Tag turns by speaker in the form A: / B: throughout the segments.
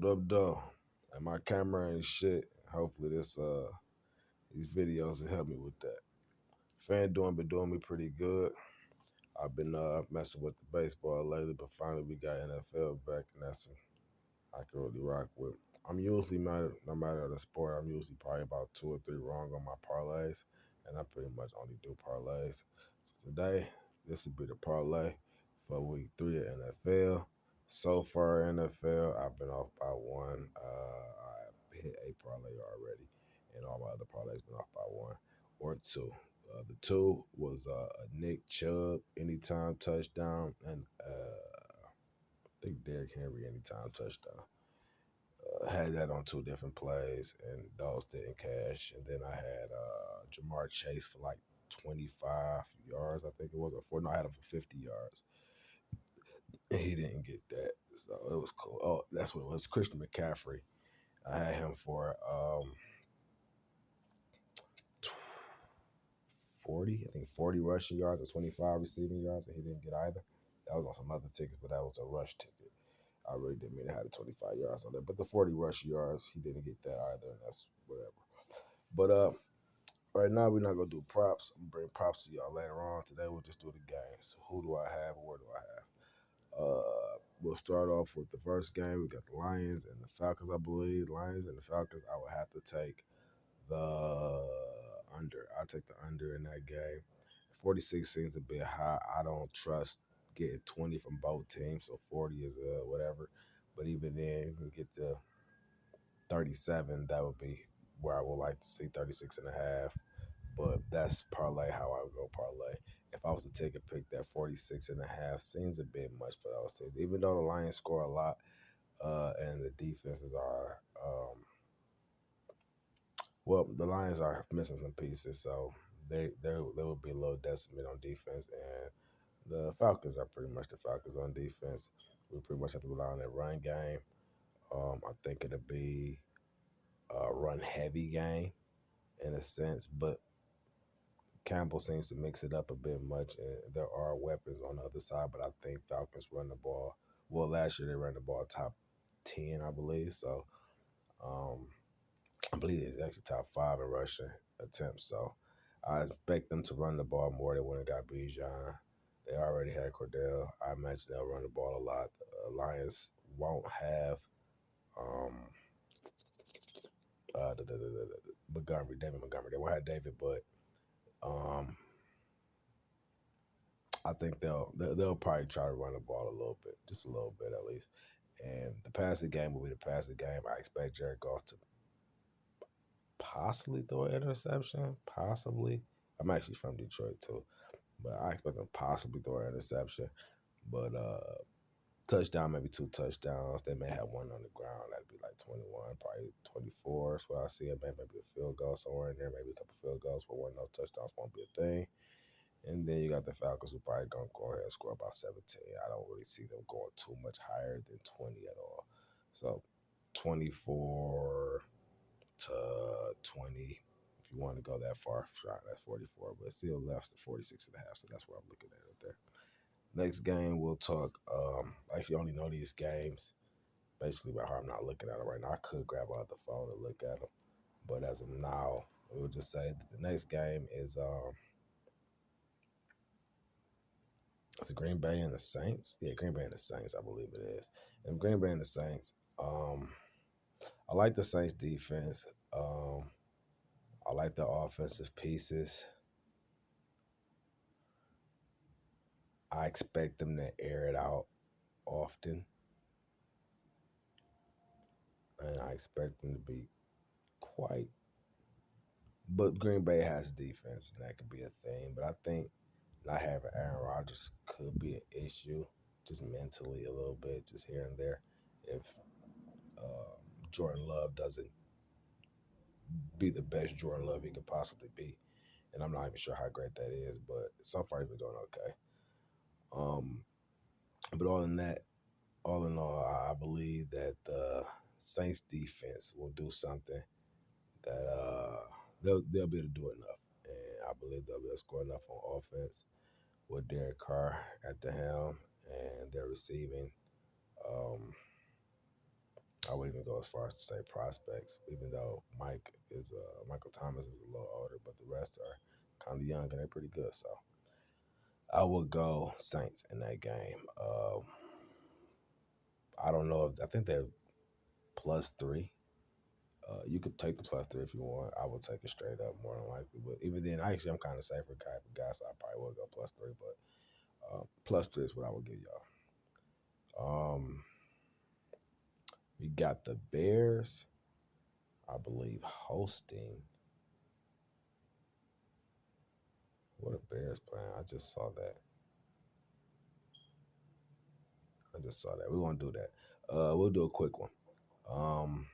A: What up, though? And my camera ain't shit. Hopefully these videos will help me with that. Been doing me pretty good. I've been messing with the baseball lately, but finally we got NFL back, and that's I can really rock with. I'm usually no matter the sport, I'm usually probably about 2 or 3 wrong on my parlays, and I pretty much only do parlays. So today, this will be the parlay for week 3 of NFL. So far, NFL, I've been off by one. I hit a parlay already, and all my other parlays been off by one or two. The two was a Nick Chubb anytime touchdown, and I think Derrick Henry anytime touchdown. Had that on 2 different plays, and those didn't cash. And then I had Jamar Chase for like 25 yards, I think it was, or four. No, I had him for 50 yards, and he didn't get that. So it was cool. Oh, that's what it was. Christian McCaffrey. I had him for 40, I think 40 rushing yards or 25 receiving yards, and he didn't get either. That was on some other tickets, but that was a rush ticket. I really didn't mean to have the 25 yards on there, but the 40 rush yards, he didn't get that either, and that's whatever. But right now we're not gonna do props. I'm gonna bring props to y'all later on. Today we'll just do the games. Who do I have? Where do I have? We'll start off with the first game. We got the Lions and the Falcons, I believe. Lions and the Falcons. I would have to take the under. I'll take the under in that game. 46 seems a bit high. I don't trust getting 20 from both teams, so 40 is whatever. But even then, if we get to 37, that would be where I would like to see 36 and a half. But that's parlay how I would go parlay. If I was to take a pick, that 46 and a half seems a bit much for those teams. Even though the Lions score a lot and the defenses are, the Lions are missing some pieces, so they will be a little decimate on defense, and the Falcons are pretty much the Falcons on defense. We pretty much have to rely on that run game. I think it'll be a run heavy game in a sense, but Campbell seems to mix it up a bit much, and there are weapons on the other side. But I think Falcons run the ball. Well, last year they ran the ball top 10, I believe. So um, I believe it's actually top 5 in rushing attempts. So I expect them to run the ball more than when it got Bijan. They already had Cordell. I imagine they'll run the ball a lot. The Lions won't have um, David Montgomery. They won't have David, but um, I think they'll probably try to run the ball a little bit, just a little bit at least. And the passing game will be the passing game. I expect Jared Goff to possibly throw an interception. Possibly. I'm actually from Detroit too, but I expect them possibly throw an interception. But touchdown, maybe 2 touchdowns. They may have one on the ground. That'd be like 21, probably 24. That's what I see. Maybe a field goal somewhere in there. Maybe a couple field goals, but one of those touchdowns won't be a thing. And then you got the Falcons who probably gonna go ahead and score about 17. I don't really see them going too much higher than 20 at all. So 24 to 20. If you want to go that far, sure, that's 44, but still less than 46 and a half. So that's what I'm looking at it there. Next game, we'll talk. I actually only know these games basically by heart. I'm not looking at them right now. I could grab out the phone and look at them, but as of now, we'll just say that the next game is it's Green Bay and the Saints. Yeah, Green Bay and the Saints, I believe it is. And Green Bay and the Saints. I like the Saints defense. I like the offensive pieces. I expect them to air it out often. And I expect them to be quite. But Green Bay has defense, and that could be a thing. But I think not having Aaron Rodgers could be an issue, just mentally a little bit, just here and there. If Jordan Love doesn't be the best Jordan Love he could possibly be. And I'm not even sure how great that is, but so far he's been doing okay. But all in all, I believe that the Saints defense will do something that they'll be able to do enough. And I believe they'll be able to score enough on offense with Derek Carr at the helm and their receiving. Um, I would even go as far as to say prospects, even though Michael Thomas is a little older, but the rest are kind of young and they're pretty good. So I would go Saints in that game. I don't know if I think they're +3. You could take the +3 if you want. I would take it straight up more than likely. But even then, I'm kind of safer type of guy, so I probably would go +3. But +3 is what I would give y'all. We got the Bears, I believe, hosting. What are Bears playing? I just saw that. We won't do that. We'll do a quick one. Um,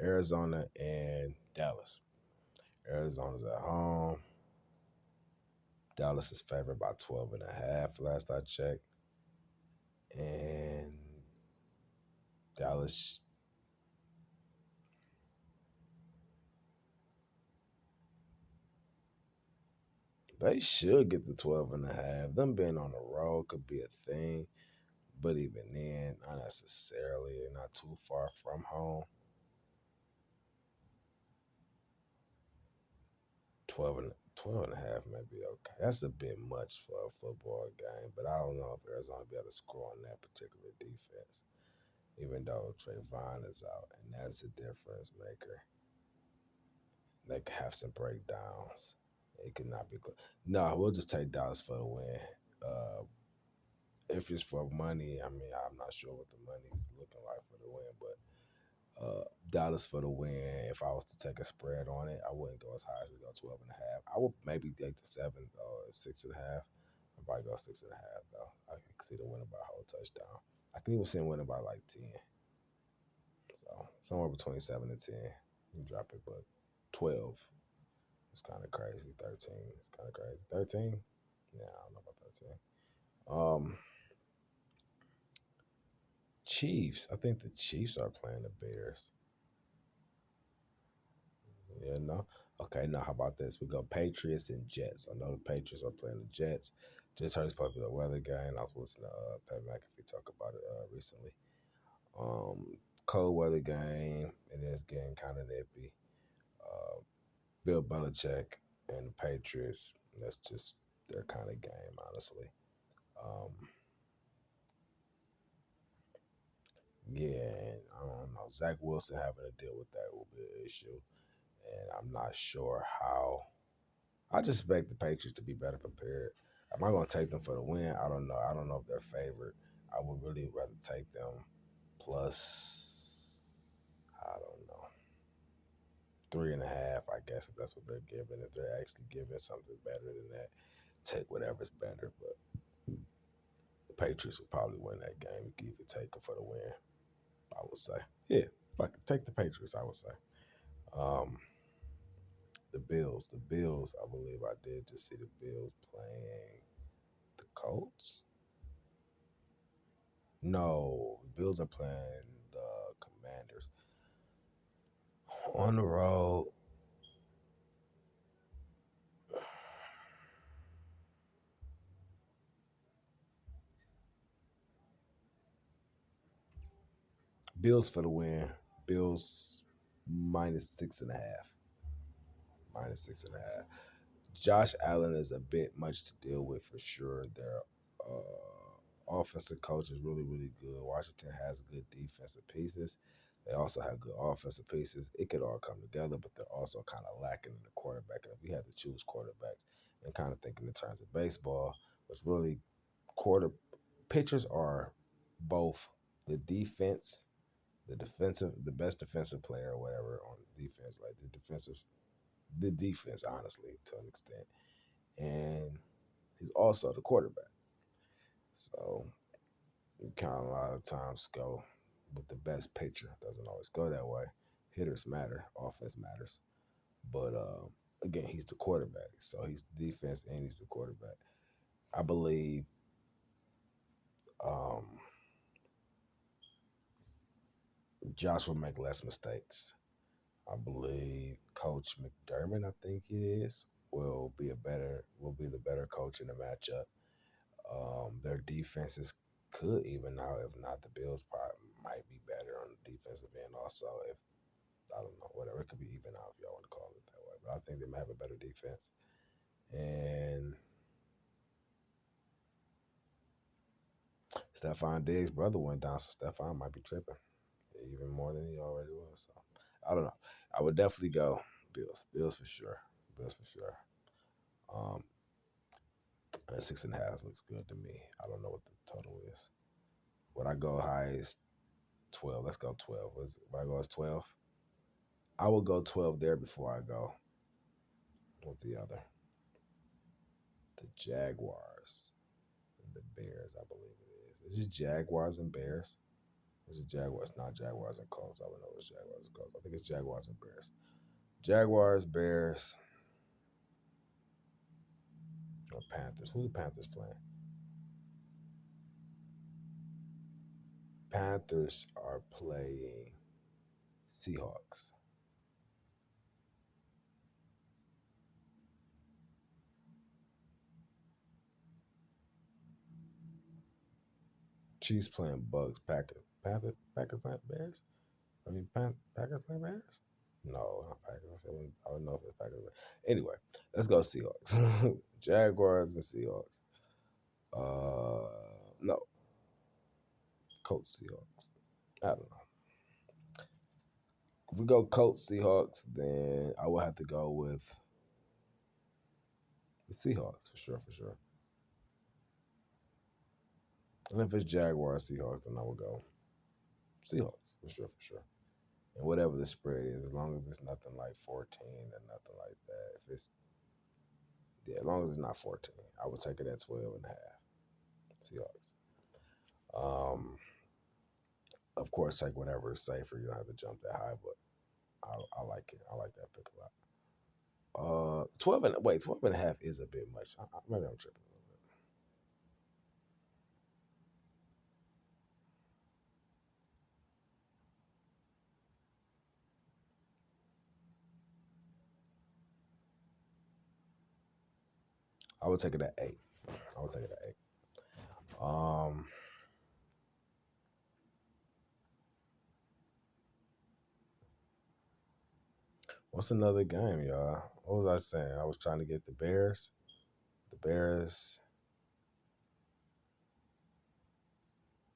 A: Arizona and Dallas. Arizona's at home. Dallas is favored by 12 and a half last I checked. And Dallas, they should get the 12 and a half. Them being on the road could be a thing. But even then, not necessarily. They're not too far from home. 12 and a half may be okay. That's a bit much for a football game, but I don't know if Arizona will be able to score on that particular defense, even though Trayvon is out, and that's a difference maker. They could have some breakdowns. It could not be close. No, we'll just take Dallas for the win. Uh, if it's for money, I mean, I'm not sure what the money's looking like for the win, but Dallas for the win. If I was to take a spread on it, I wouldn't go as high as to go 12 and a half. I would maybe take the 7 or 6.5. I'd probably go 6.5 though. I can see the winner by a whole touchdown. I can even see him winning by like 10. So somewhere between 7 and 10. You drop it, but 12 is kind of crazy. 13 is kind of crazy. 13? Yeah, I don't know about 13. Um, Chiefs. I think the Chiefs are playing the Bears. Yeah, no. Okay, now how about this? We go Patriots and Jets. I know the Patriots are playing the Jets. Just heard it's supposed to be a weather game. I was listening to Pat McAfee talk about it recently. Cold weather game. It is getting kind of nippy. Uh, Bill Belichick and the Patriots. That's just their kind of game, honestly. Um, yeah, and I don't know. Zach Wilson having to deal with that will be an issue, and I'm not sure how. I just expect the Patriots to be better prepared. Am I going to take them for the win? I don't know. I don't know if they're favored. I would really rather take them plus, I don't know, 3.5, I guess, if that's what they're giving. If they're actually giving something better than that, take whatever's better. But the Patriots would probably win that game if you could take them for the win, I would say. Yeah, fuck it, take the Patriots, I would say. Um, the Bills. The Bills, I believe I did just see the Bills playing the Colts. No, Bills are playing the Commanders on the road. Bills for the win. Bills -6.5. -6.5. Josh Allen is a bit much to deal with for sure. Their offensive coach is really, really good. Washington has good defensive pieces. They also have good offensive pieces. It could all come together, but they're also kind of lacking in the quarterback. And if we had to choose quarterbacks and kind of thinking in terms of baseball, which really quarter pitchers are both the defense, the best defensive player or whatever on defense, like the defense, honestly, to an extent, and he's also the quarterback. So you kind of a lot of times go with the best pitcher. Doesn't always go that way. Hitters matter, offense matters, but again, he's the quarterback, so he's the defense and he's the quarterback. I believe um, Josh will make less mistakes. I believe Coach McDermott, I think it is, will be the better coach in the matchup. Their defenses could even out. If not, the Bills probably might be better on the also, if I don't know, whatever, it could be even out if y'all want to call it that way. But I think they might have a better defense. And Stephon Diggs' brother went down, so Stephon might be tripping even more than he already was. So I don't know. I would definitely go Bills. Bills for sure. Bills for sure. Um, and 6.5 looks good to me. I don't know what the total is. Would I go high as 12? Let's go 12. Would I go as 12? I will go 12 there before I go with the other. The Jaguars and the Bears, I believe it is. Is it Jaguars and Bears? Is it Jaguars? Not Jaguars and Colts. I would know it's Jaguars and Colts. I think it's Jaguars and Bears. Jaguars, Bears, or Panthers. Who the Panthers playing? Panthers are playing Seahawks. Chiefs playing Bucks. Packers playing Bears. I mean, Packers playing Bears. No, not Packers. I don't know if it's Packers. Anyway, let's go Seahawks. Jaguars and Seahawks. No, Colts Seahawks. I don't know. If we go Colts Seahawks, then I will have to go with the Seahawks for sure, for sure. And if it's Jaguars Seahawks, then I will go Seahawks for sure, for sure. And whatever the spread is, as long as it's nothing like 14 and nothing like that. If it's as long as it's not 14, I would take it at 12 and a half. Seahawks. Um, of course, take whatever is safer. You don't have to jump that high, but I like it. I like that pick a lot. 12 and a half is a bit much. Maybe I'm tripping a little bit. I would take it at 8. I would take it at 8. Um, what's another game, y'all? What was I saying? I was trying to get the Bears,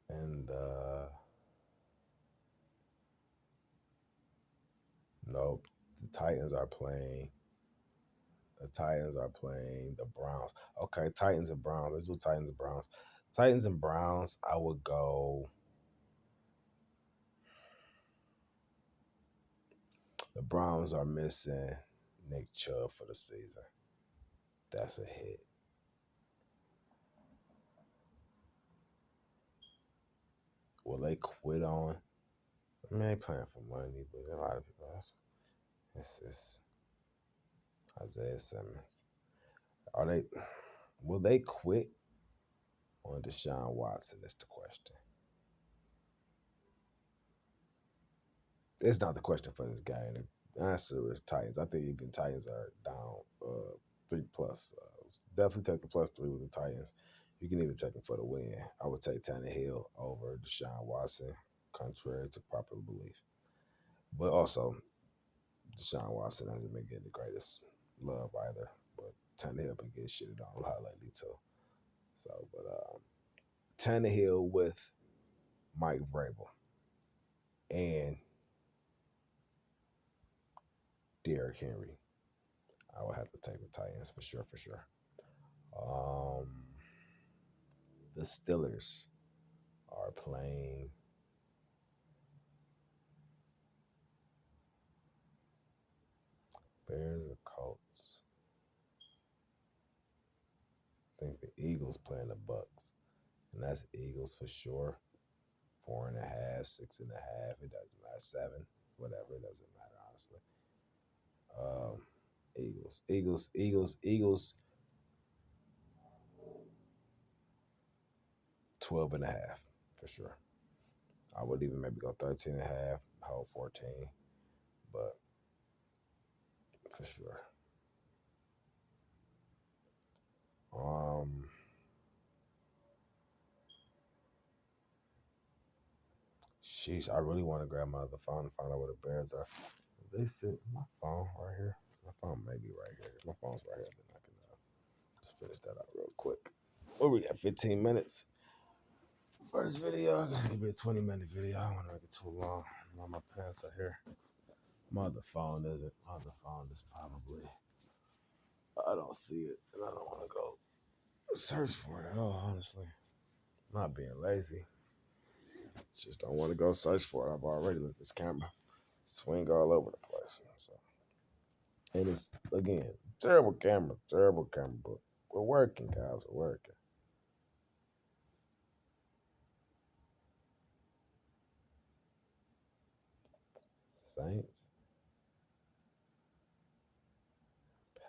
A: and nope. The Titans are playing. The Titans are playing the Browns. Okay, Titans and Browns. Let's do Titans and Browns. Titans and Browns. I would go. The Browns are missing Nick Chubb for the season. That's a hit. Will they quit on? I mean, they playing for money, but a lot of people. It's Isaiah Simmons. Are they? Will they quit on Deshaun Watson? Is the question. It's not the question for this game. The answer is Titans. I think even Titans are down 3 plus. Definitely take the +3 with the Titans. You can even take them for the win. I would take Tannehill over Deshaun Watson, contrary to popular belief. But also, Deshaun Watson hasn't been getting the greatest love either. But Tannehill been getting shitted on a lot lately too. So, but Tannehill with Mike Vrabel and Derrick Henry. I would have to take the Titans for sure, for sure. Um, the Steelers are playing Bears or Colts. I think the Eagles playing the Bucks, and that's Eagles for sure. 4.5, 6.5. It doesn't matter. 7, whatever. It doesn't matter honestly. Um, Eagles. 12.5 for sure. I would even maybe go 13.5, hold 14, but for sure. Um, Sheesh, I really want to grab my other phone and find out where the Bears are. They sit my phone right here. My phone may be right here. My phone's right here. Then I can just finish that out real quick. What we got? 15 minutes. First video. I guess it could be a 20-minute video. I don't want to make it too long. My pants are here. My other phone isn't. My other phone is probably. I don't see it, and I don't want to go search for it at all. Honestly, I'm not being lazy. Just don't want to go search for it. I've already let this camera swing all over the place. So. And it's again terrible camera, but we're working, guys. We're working. Saints,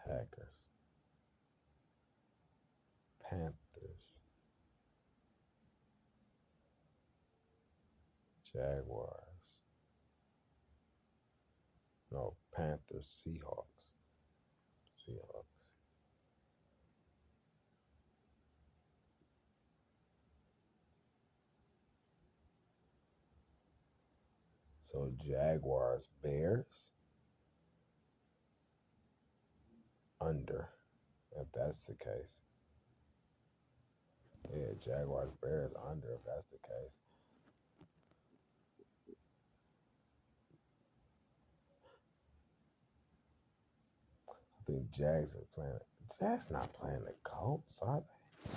A: Packers, Panthers, Jaguars. No, Panthers, Seahawks. Seahawks. So Jaguars, Bears, under. If that's the case. Yeah, Jaguars, Bears, under. If that's the case. I think Jags are playing. Jags not playing the Colts, are they?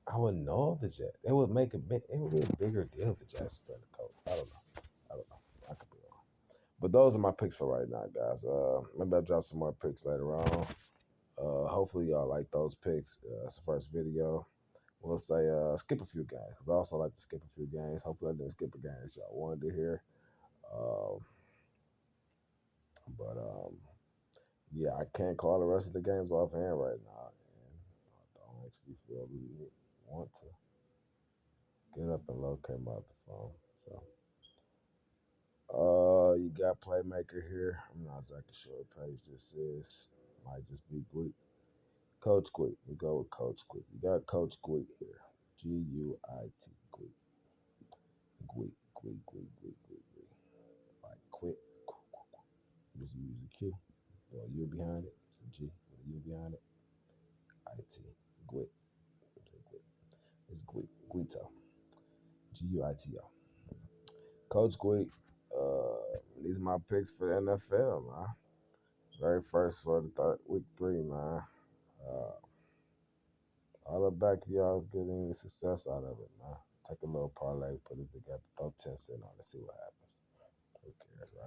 A: I would know of the Jets. It would make a big. It would be a bigger deal if the Jets playing the Colts. I don't know. I don't know. I could be wrong. But those are my picks for right now, guys. Maybe I'll drop some more picks later on. Hopefully y'all like those picks. It's the first video. We'll say skip a few games because I also like to skip a few games. Hopefully I didn't skip a game that y'all wanted to hear. Um, but yeah, I can't call the rest of the games offhand right now, and I don't actually feel we want to get up and locate my other phone. So, you got Playmaker here. I'm not exactly sure what page this is. Might just be Gui. Coach Gui. We go with Coach Gui. You got Coach Gui here. Guit. Gui. Gui. Gui. Like quit. Just use a Q. Or U behind it. It's a G with a U behind it. IT. Gui. Say Gui. It's Gui. Guito. Guito. Coach Gui. These are my picks for the NFL, man. Very first for the week 3, man. Uh, All back if y'all get any success out of it, man. Take a little parlay, put it together, throw 10 cents on it, see what happens. Who cares, right?